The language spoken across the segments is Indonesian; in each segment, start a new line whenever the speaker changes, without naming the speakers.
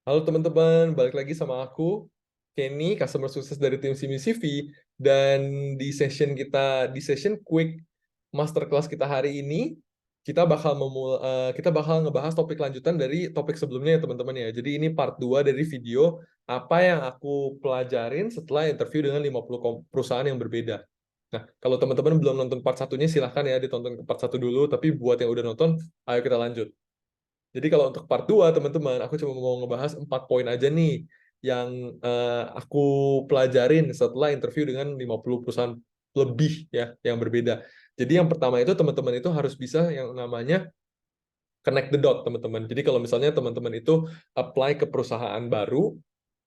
Halo teman-teman, balik lagi sama aku, Kenny, customer sukses dari tim Simi CV. Dan di session quick masterclass kita hari ini, kita bakal ngebahas topik lanjutan dari topik sebelumnya ya teman-teman ya. Jadi ini part 2 dari video apa yang aku pelajarin setelah interview dengan 50 perusahaan yang berbeda. Nah, kalau teman-teman belum nonton part satunya, silahkan ya ditonton ke part 1 dulu. Tapi buat yang udah nonton, ayo kita lanjut. Jadi kalau untuk part 2, teman-teman, aku cuma mau ngebahas 4 poin aja nih yang aku pelajarin setelah interview dengan 50 perusahaan lebih ya yang berbeda. Jadi yang pertama itu teman-teman itu harus bisa yang namanya connect the dot, teman-teman. Jadi kalau misalnya teman-teman itu apply ke perusahaan baru,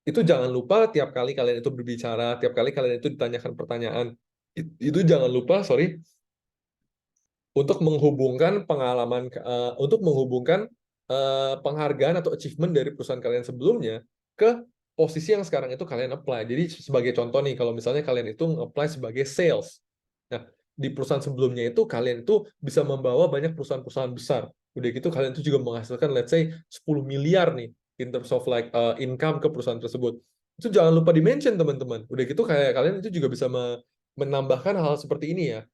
itu jangan lupa tiap kali kalian itu berbicara, tiap kali kalian itu ditanyakan pertanyaan, itu jangan lupa, sorry, untuk menghubungkan penghargaan atau achievement dari perusahaan kalian sebelumnya ke posisi yang sekarang itu kalian apply. Jadi sebagai contoh nih, kalau misalnya kalian itu apply sebagai sales. Nah, di perusahaan sebelumnya itu kalian itu bisa membawa banyak perusahaan-perusahaan besar. Udah gitu kalian itu juga menghasilkan let's say 10 miliar nih in terms of like income ke perusahaan tersebut. Itu jangan lupa di-mention teman-teman. Udah gitu kayak kalian itu juga bisa menambahkan hal seperti ini ya.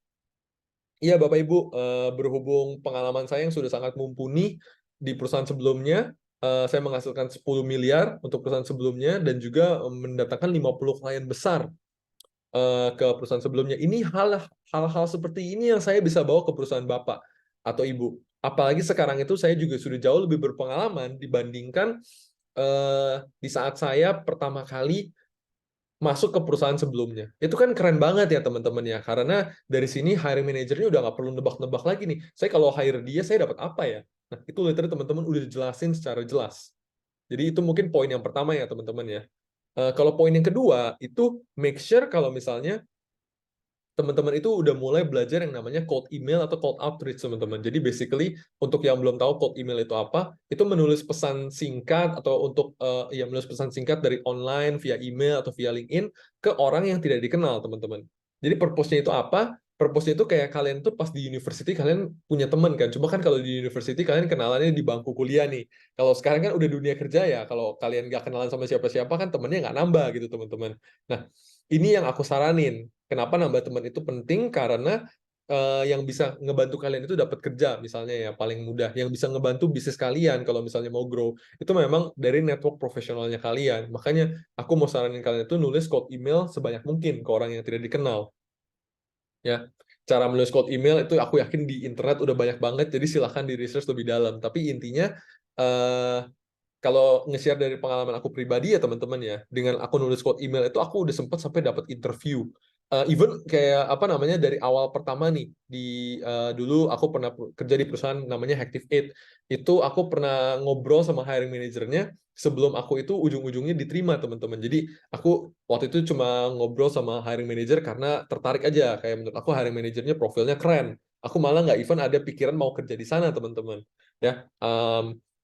Iya, Bapak Ibu, berhubung pengalaman saya yang sudah sangat mumpuni di perusahaan sebelumnya, saya menghasilkan 10 miliar untuk perusahaan sebelumnya dan juga mendatangkan 50 klien besar ke perusahaan sebelumnya. Ini hal-hal seperti ini yang saya bisa bawa ke perusahaan Bapak atau Ibu. Apalagi sekarang itu saya juga sudah jauh lebih berpengalaman dibandingkan di saat saya pertama kali masuk ke perusahaan sebelumnya. Itu kan keren banget ya teman-teman ya, karena dari sini hiring manajernya udah nggak perlu nebak-nebak lagi nih. Saya kalau hire dia, saya dapat apa ya? Nah, itu literally teman-teman udah dijelasin secara jelas. Jadi itu mungkin poin yang pertama ya teman-teman ya. Kalau poin yang kedua, itu make sure kalau misalnya teman-teman itu udah mulai belajar yang namanya cold email atau cold outreach, teman-teman. Jadi basically untuk yang belum tahu cold email itu apa, itu menulis pesan singkat atau untuk ya menulis pesan singkat dari online via email atau via LinkedIn ke orang yang tidak dikenal, teman-teman. Jadi purpose-nya itu apa? Purpose-nya itu kayak kalian tuh pas di university kalian punya teman kan. Cuma kan kalau di university kalian kenalannya di bangku kuliah nih. Kalau sekarang kan udah dunia kerja ya. Kalau kalian nggak kenalan sama siapa-siapa kan temennya nggak nambah gitu, teman-teman. Nah, ini yang aku saranin. Kenapa nambah teman itu penting? Karena yang bisa ngebantu kalian itu dapat kerja, misalnya ya paling mudah. Yang bisa ngebantu bisnis kalian kalau misalnya mau grow, itu memang dari network profesionalnya kalian. Makanya aku mau saranin kalian itu nulis cold email sebanyak mungkin ke orang yang tidak dikenal. Ya, cara menulis cold email itu aku yakin di internet udah banyak banget, jadi silahkan di research lebih dalam. Tapi intinya, eh, kalau nge-share dari pengalaman aku pribadi ya teman-teman ya, dengan aku nulis quote email itu aku udah sempat sampai dapat interview. Even kayak apa namanya dari awal pertama nih dulu aku pernah kerja di perusahaan namanya Hactive Eight. Itu aku pernah ngobrol sama hiring manajernya sebelum aku itu ujung-ujungnya diterima, teman-teman. Jadi aku waktu itu cuma ngobrol sama hiring manager karena tertarik aja, kayak menurut aku hiring manajernya profilnya keren. Aku malah nggak even ada pikiran mau kerja di sana, teman-teman. Ya,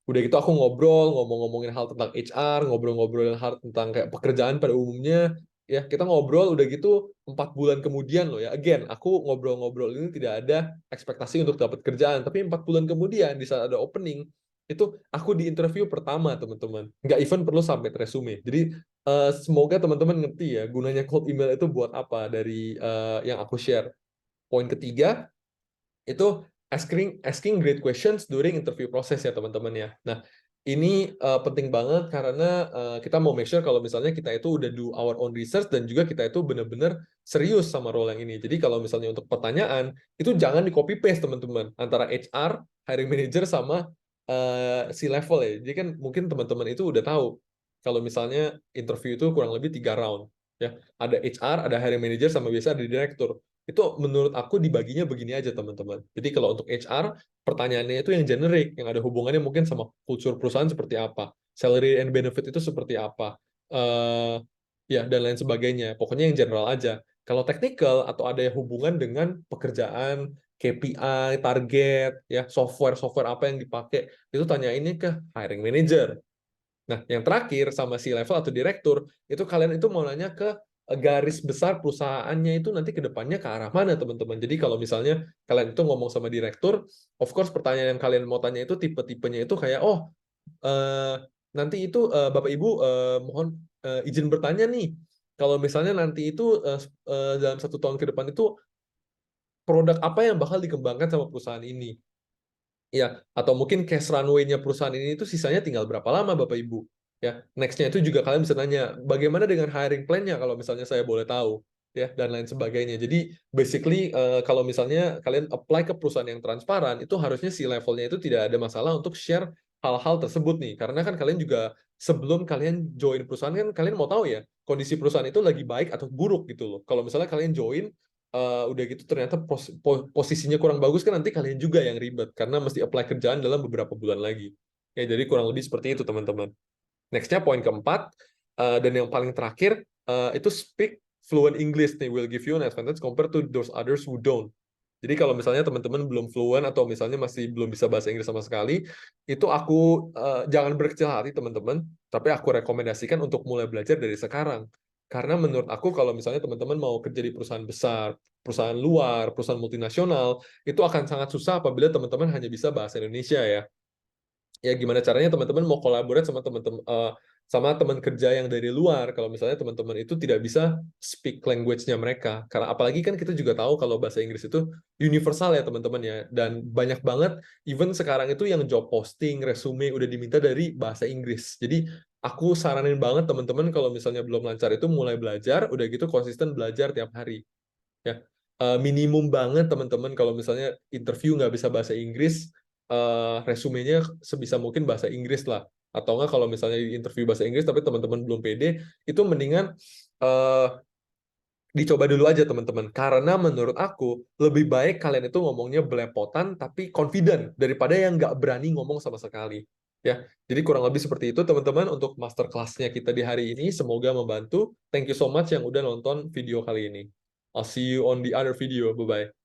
udah gitu aku ngobrol, ngomong-ngomongin hal tentang HR, ngobrol-ngobrolin hal tentang kayak pekerjaan pada umumnya. Ya, kita ngobrol udah gitu 4 bulan kemudian loh ya. Again, aku ngobrol-ngobrol ini tidak ada ekspektasi untuk dapat kerjaan. Tapi 4 bulan kemudian di saat ada opening, itu aku di interview pertama, teman-teman. Nggak even perlu submit resume. Jadi semoga teman-teman ngerti ya gunanya cold email itu buat apa dari yang aku share. Poin ketiga, itu asking great questions during interview proses ya teman-teman ya. Nah, ini penting banget karena kita mau make sure kalau misalnya kita itu udah do our own research dan juga kita itu benar-benar serius sama role yang ini. Jadi kalau misalnya untuk pertanyaan, itu jangan di copy paste teman-teman antara HR, hiring manager sama si level ya. Jadi kan mungkin teman-teman itu udah tahu kalau misalnya interview itu kurang lebih 3 round ya. Ada HR, ada hiring manager sama biasa ada direktur. Itu menurut aku dibaginya begini aja teman-teman. Jadi kalau untuk HR, pertanyaannya itu yang generik, yang ada hubungannya mungkin sama kultur perusahaan seperti apa, salary and benefit itu seperti apa, ya dan lain sebagainya. Pokoknya yang general aja. Kalau technical atau ada hubungan dengan pekerjaan, KPI, target, ya software apa yang dipakai, itu tanyainnya ke hiring manager. Nah, yang terakhir sama si level atau direktur, itu kalian itu mau nanya ke garis besar perusahaannya itu nanti ke depannya ke arah mana, teman-teman. Jadi kalau misalnya kalian itu ngomong sama direktur, of course pertanyaan yang kalian mau tanya itu tipe-tipenya itu kayak, oh, nanti itu Bapak Ibu mohon izin bertanya nih, kalau misalnya nanti itu dalam 1 tahun ke depan itu produk apa yang bakal dikembangkan sama perusahaan ini? Ya, atau mungkin cash runway-nya perusahaan ini itu sisanya tinggal berapa lama Bapak Ibu? Ya, next-nya itu juga kalian bisa nanya, bagaimana dengan hiring plan-nya kalau misalnya saya boleh tahu, ya, dan lain sebagainya. Jadi basically kalau misalnya kalian apply ke perusahaan yang transparan, itu harusnya si levelnya itu tidak ada masalah untuk share hal-hal tersebut nih, karena kan kalian juga sebelum kalian join perusahaan kan kalian mau tahu ya kondisi perusahaan itu lagi baik atau buruk gitu loh. Kalau misalnya kalian join udah gitu ternyata posisinya kurang bagus kan nanti kalian juga yang ribet karena mesti apply kerjaan dalam beberapa bulan lagi. Ya, jadi kurang lebih seperti itu teman-teman. Next-nya poin keempat dan yang paling terakhir itu speak fluent English nih will give you an advantage compared to those others who don't. Jadi kalau misalnya teman-teman belum fluent atau misalnya masih belum bisa bahasa Inggris sama sekali, itu aku jangan berkecil hati teman-teman, tapi aku rekomendasikan untuk mulai belajar dari sekarang. Karena menurut aku kalau misalnya teman-teman mau kerja di perusahaan besar, perusahaan luar, perusahaan multinasional, itu akan sangat susah apabila teman-teman hanya bisa bahasa Indonesia ya. Ya gimana caranya teman-teman mau kolaborasi sama teman-teman sama teman kerja yang dari luar kalau misalnya teman-teman itu tidak bisa speak language-nya mereka. Karena apalagi kan kita juga tahu kalau bahasa Inggris itu universal ya teman-teman ya, dan banyak banget even sekarang itu yang job posting, resume udah diminta dari bahasa Inggris. Jadi aku saranin banget teman-teman kalau misalnya belum lancar itu mulai belajar, udah gitu konsisten belajar tiap hari. Ya, minimum banget teman-teman kalau misalnya interview nggak bisa bahasa Inggris, resumenya sebisa mungkin bahasa Inggris lah. Atau nggak kalau misalnya di interview bahasa Inggris tapi teman-teman belum pede, itu mendingan dicoba dulu aja teman-teman. Karena menurut aku lebih baik kalian itu ngomongnya belepotan tapi confident daripada yang nggak berani ngomong sama sekali. Ya, jadi kurang lebih seperti itu teman-teman untuk master class-nya kita di hari ini. Semoga membantu. Thank you so much yang udah nonton video kali ini. I'll see you on the other video. Bye-bye.